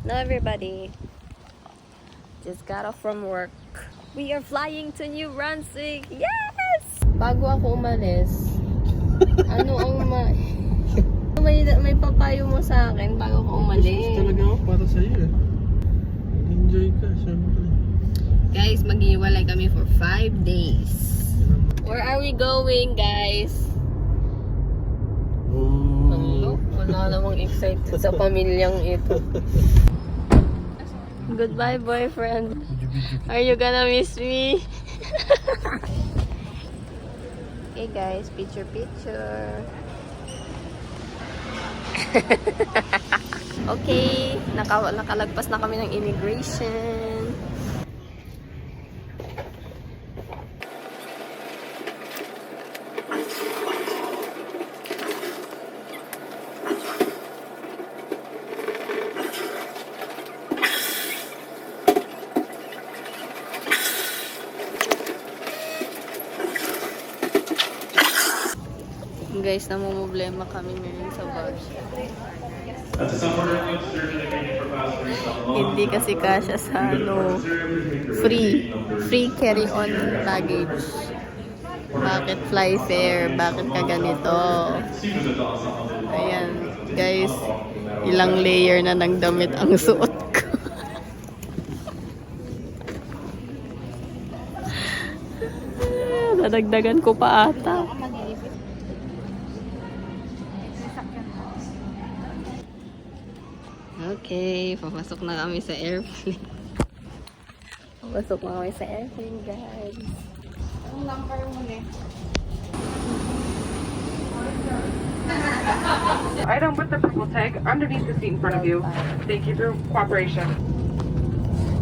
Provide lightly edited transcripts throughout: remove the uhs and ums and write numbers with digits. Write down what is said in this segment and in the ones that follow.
Hello everybody. Just got off from work. We are flying to New Brunswick. Yes! Bago ako umalis, ano ang may papayo mo sa akin bago ako umalis? Talaga ako para sa iyo eh. Enjoy ka, syempre. Guys, maghiwalay kami for 5 days. Where are we going, guys? Hello? Wala namang excited sa pamilyang ito. Goodbye, boyfriend. Are you gonna miss me? Okay, guys. Picture. Okay. Nakalagpas na kami ng immigration. Guys, namumblema kami ngayon sa bag. Hindi kasi kasya sa free carry-on baggage. Bakit fly fare? Bakit ka ganito? Ayan, guys, ilang layer na ng damit ang suot ko. Nadagdagan ko pa ata. Okay, papasok na kami sa airplane. Papasok na kami sa airplane, guys. Ang number mo eh. Item with the purple tag underneath the seat in front of you. Thank you for your cooperation.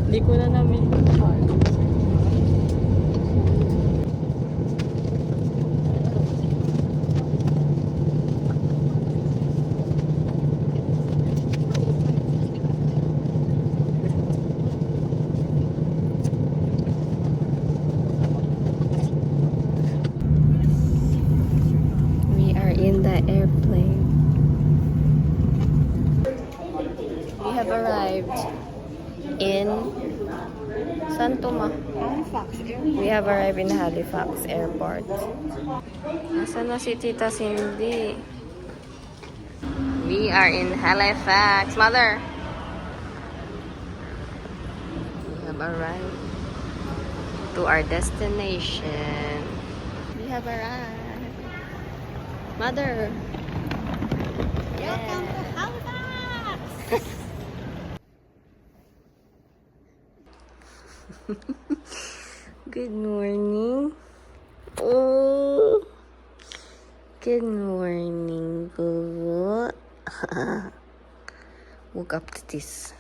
Hindi ko na namin in the airplane. We have arrived in Santoma. We have arrived in Halifax Airport. Nasaan na si Tita Cindy? We are in Halifax. Mother! We have arrived to our destination. We have arrived. Mother! Welcome to Halifax! Good morning. Oh! Good morning, boo. Woke up to this.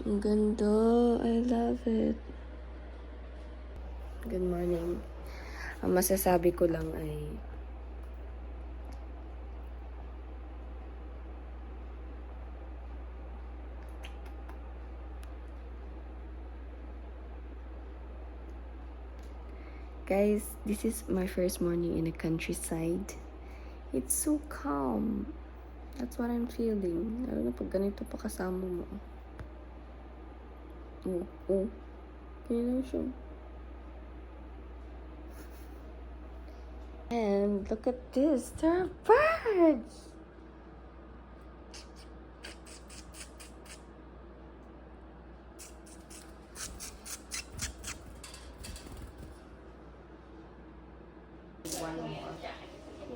Ang ganda. I love it. Good morning. Ang masasabi ko lang ay guys, this is my first morning in the countryside. It's so calm. That's what I'm feeling. Lalo na pag ganito pa kasama mo. Oh. Kaya lang siya. And look at this, there are birds!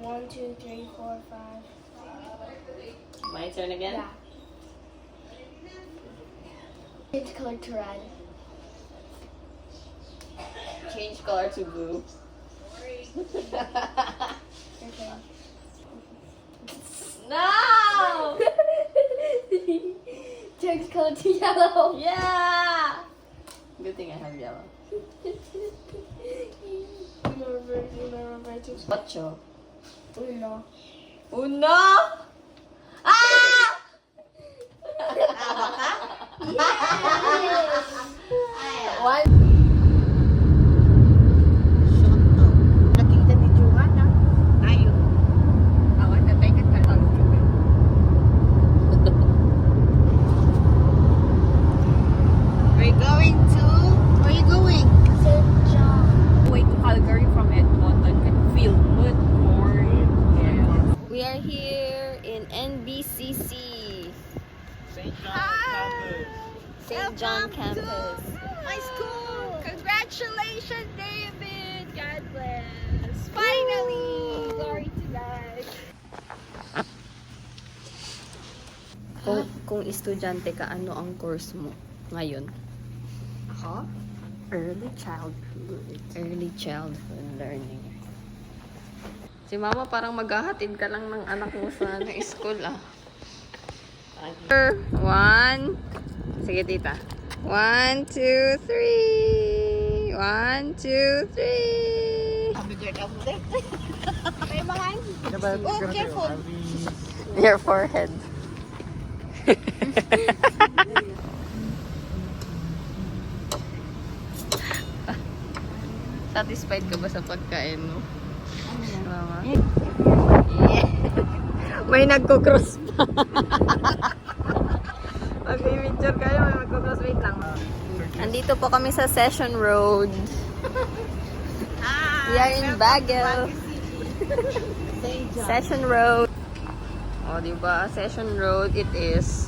One, two, three, four, five. My turn again? Yeah. Change color to red. Change color to blue. Okay. No! Change color to yellow. Yeah! Good thing I have yellow. Reverse. Ocho. Uno. Uno! Ah! One. Nakita ni Joanna. Ayun. Awan na tayo katang. We are here in NBCC. St. John Campus. St. John campus. My school! Congratulations, David! God bless! Finally! Glory to God! Kung estudyante ka, ano ang course mo ngayon? Ako? Early childhood. Early childhood learning. Si mama parang maghahatid ka lang ng anak mo sa school ah. 1. Sige tita. 1, 2, 3. 1, 2, 3. Kayo mga oh, careful! Your forehead. Satisfied ka ba sa pagkain mo? Mama? Yeah. May nagko-cross pa. Mag-picture kayo, may magko-cross. Wait lang. Andito po kami sa Session Road. We are in Baguio. Session Road. O, diba? Session Road it is.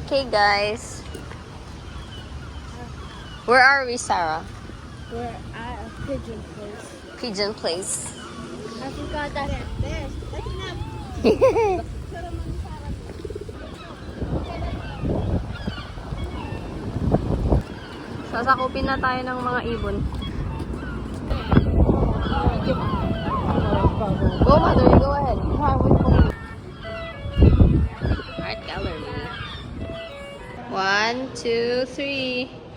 Okay, guys. Where are we, Sarah? We're at a pigeon place. Pigeon Place. I forgot that at this. Sasakupin na tayo ng mga ibon. Go, mother. Go ahead. Art gallery. 1, 2, 3.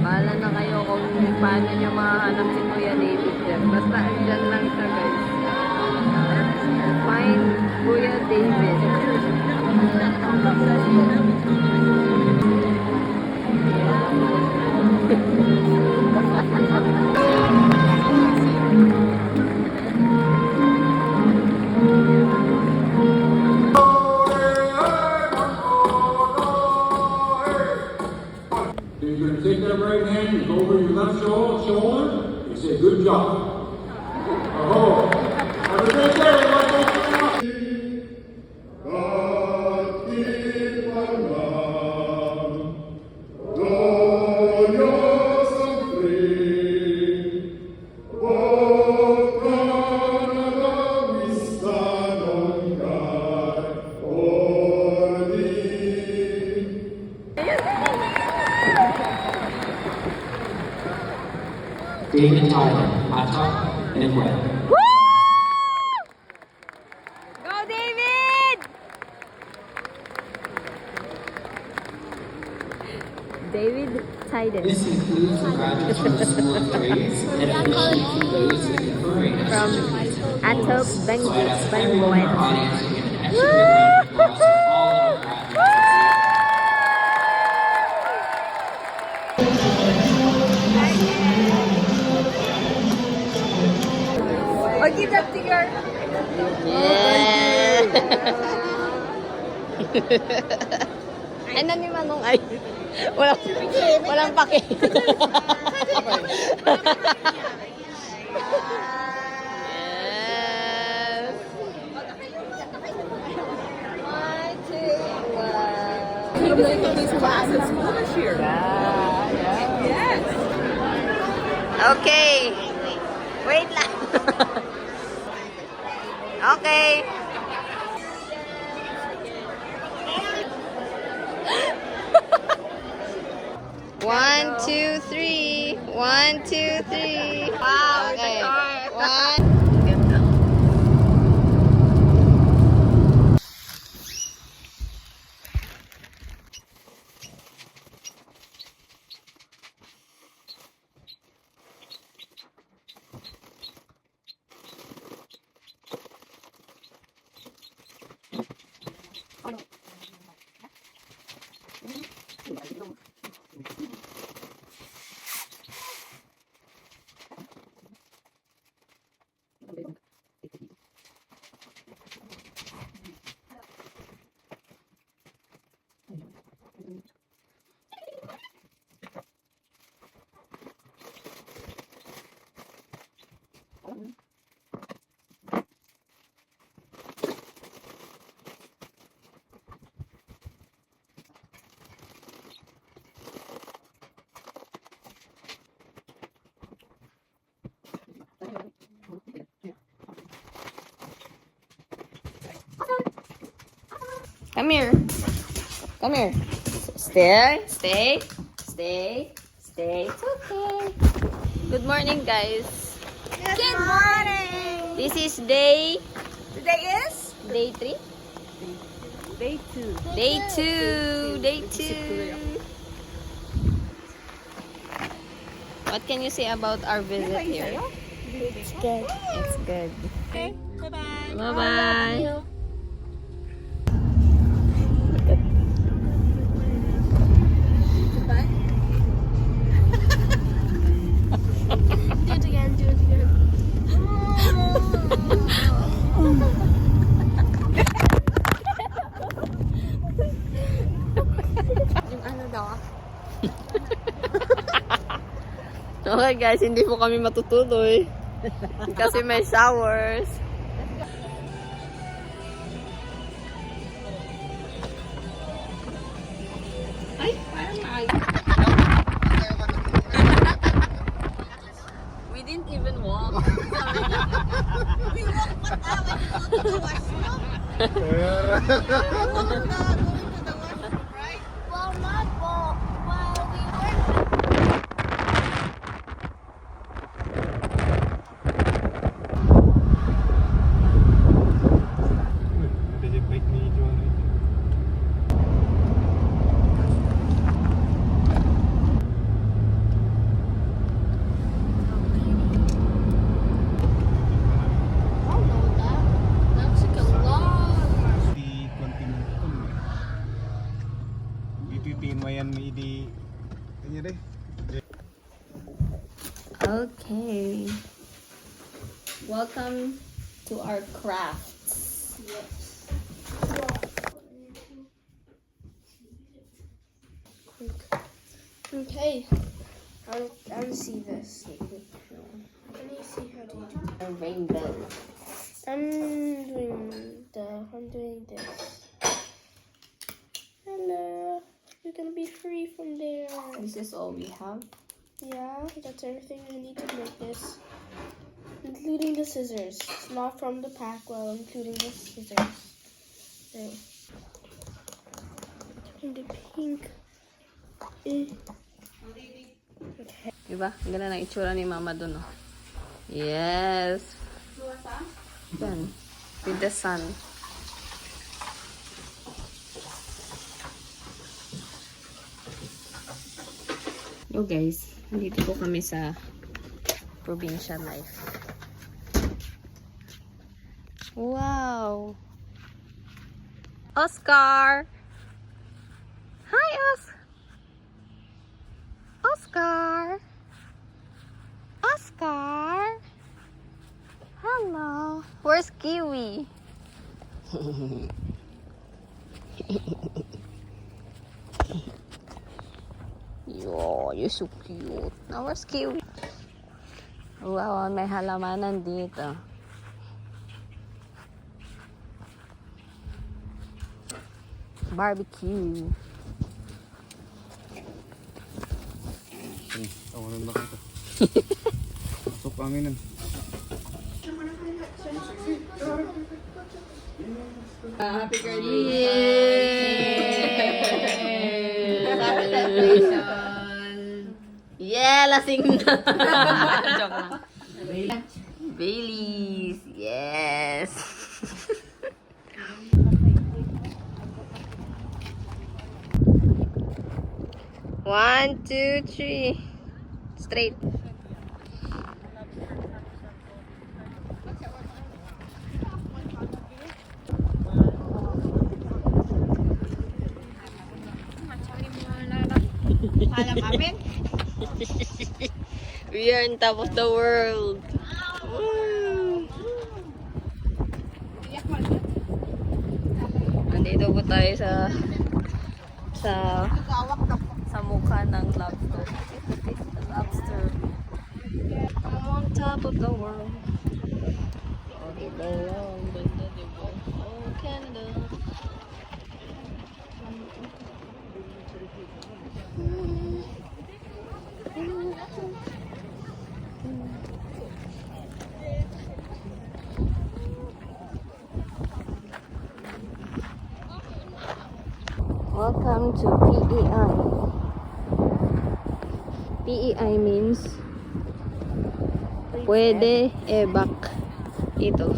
Bahala na kayo kung paano nyo mahanap si Kuya David dyan. Basta andyan lang siya, guys. Find Kuya David. You're going to take that right hand and go over your left shoulder and say, good job. Oh, have a great day, everyone. David Tyler, Atta, and Webb. Go, David! David Tyden. This includes the graduates from the School of Trades and officially concludes the conferring of From certificates. Atok So I'd ask everyone in our Benguet. audience to give an extra big round of applause to all of our graduates. Oh, give that to her. Yeah. Ano ni Manong ay? Walang pake. Yes. 1, 2, 1. These classes school this year. Yes. Okay. Wait lang. Okay. One, two, three. 1, 2, 3. Wow, okay. One. Come here. Come here. Stay. Stay. Stay. Stay. It's okay. Good morning, guys. Good morning. This is day Today is? 3? Day 2. Day 2. Day 2. What can you say about our visit here? It's good. It's good. Okay, bye-bye. Bye-bye. Do it again. Do it again. Yung ano daw? Okay guys, hindi po kami matutuloy. Kasi may showers. Ay, parang We didn't even walk. We walked 1 hour to go to the washroom. Going to the washroom, right? Well, not walk. Well, we were. Ada je bike ni jual ni. Oh, no, that's like a long. Di kontinental. Pipipimayan ni di. Kanya deh. Okay. Welcome to our crafts. Okay. I'll see this. Let me see how to do it. A rainbow. I'm doing this. Hello. You're gonna be free from there. This is all we have. Yeah, that's everything you need to make this. Including the scissors. It's not from the pack, well, including the scissors. There. And the pink. Okay. Diba? Ang ganda ng itsura ni Mama dun, oh. Yes. Yan. With the sun. Yo guys, dito po kami sa provincial life. Wow! Oscar! Hi, Oscar! Oscar! Hello! Where's Kiwi? Yo, you're so cute. Now, where's Kiwi? Wow, may halamanan dito. Barbecue. Tawanan na kita. Masuk anginan. Happy Yeah, lasing na. Joke lang. Baileys. Yes. One, two, three. Straight. We are on top of the world. Woo! Nandito po tayo sa mukha ng lobster. The lobster. I'm on top of the world. All the world, oh Canada. Welcome to PEI. PEI means pwede evac. Ito.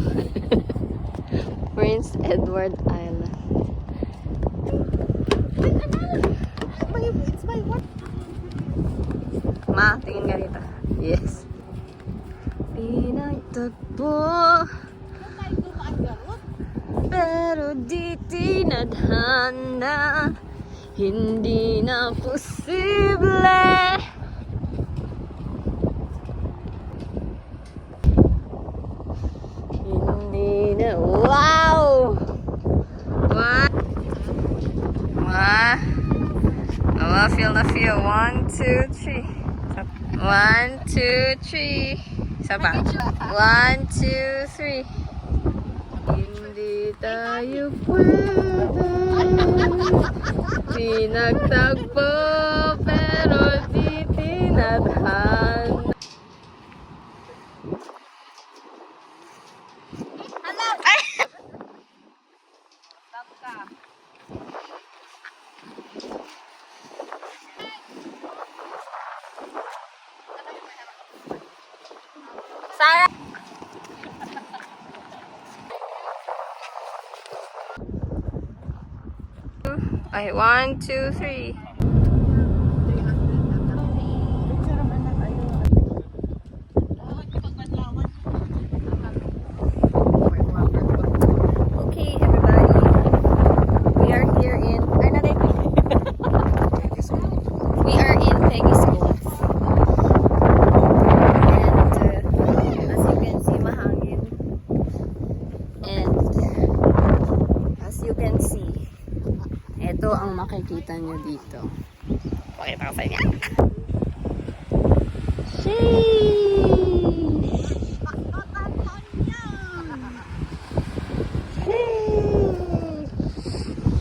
Prince Edward Island. It's my what? Ma, tingin ka dito. Yes. Pinagtagpo, pero di tinadhana. Hindi na posible. Hindi na. Wow! What? Ma? Mama, feel the feel. 1, 2, 3. 1, 2, 3. Isa pa. 1, 2, 3. Hindi tayo pwede. Pinagtagpo, pero di tinadhana. Sarah! Ay, 1, 2, 3. Okay, everybody. We are here in... We are in Peggy's Cove. And as you can see, mahangin. And as you can see, ito ang makikita nyo dito. Pakita ko sa inyo.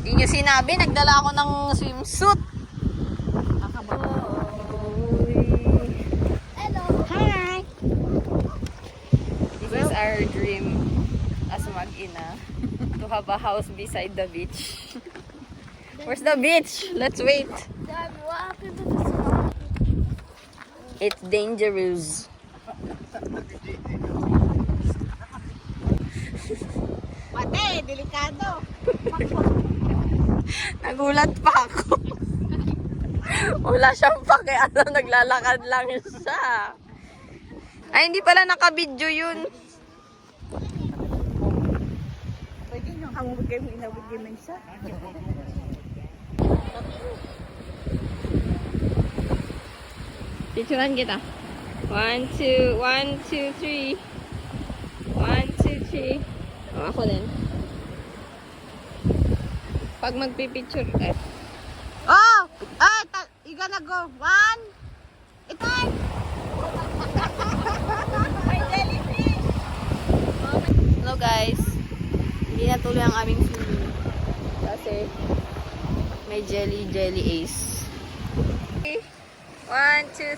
Hindi nyo sinabi, nagdala ako ng swimsuit. Hello. Hi. This is our dream as mag-ina to have a house beside the beach. Where's the beach? Let's wait. Dad, what happened to the song? It's dangerous. Pate, delikado. Nagulat pa ako. Wala siyang pakialam, naglalakad lang siya. Ay, hindi pala naka-video yun. Pwede nyo hamugod kayo inabot din ng isa. Picturean kita. 1, 2, 1, 2, 3. 1, 2, 3. Oh, ako din. Pag magpipicture, Oh! You gonna go? 1. It's on! May jellyfish! Hello guys. Hindi natuloy ang aming swimming. Kasi may jelly ace. 1, 2.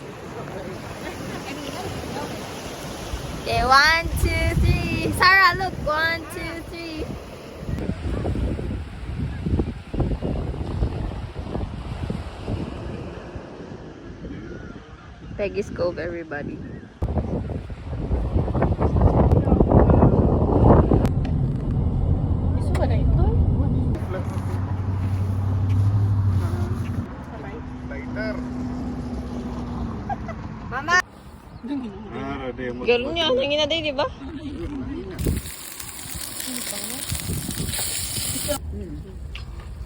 Okay, 1, 2, 3. Sarah, look. 1, 2, 3. Peggy's Cove, everybody. Mama! Galon niya, nangin na din, di ba?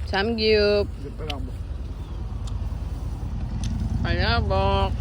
Samgyup. Palabok.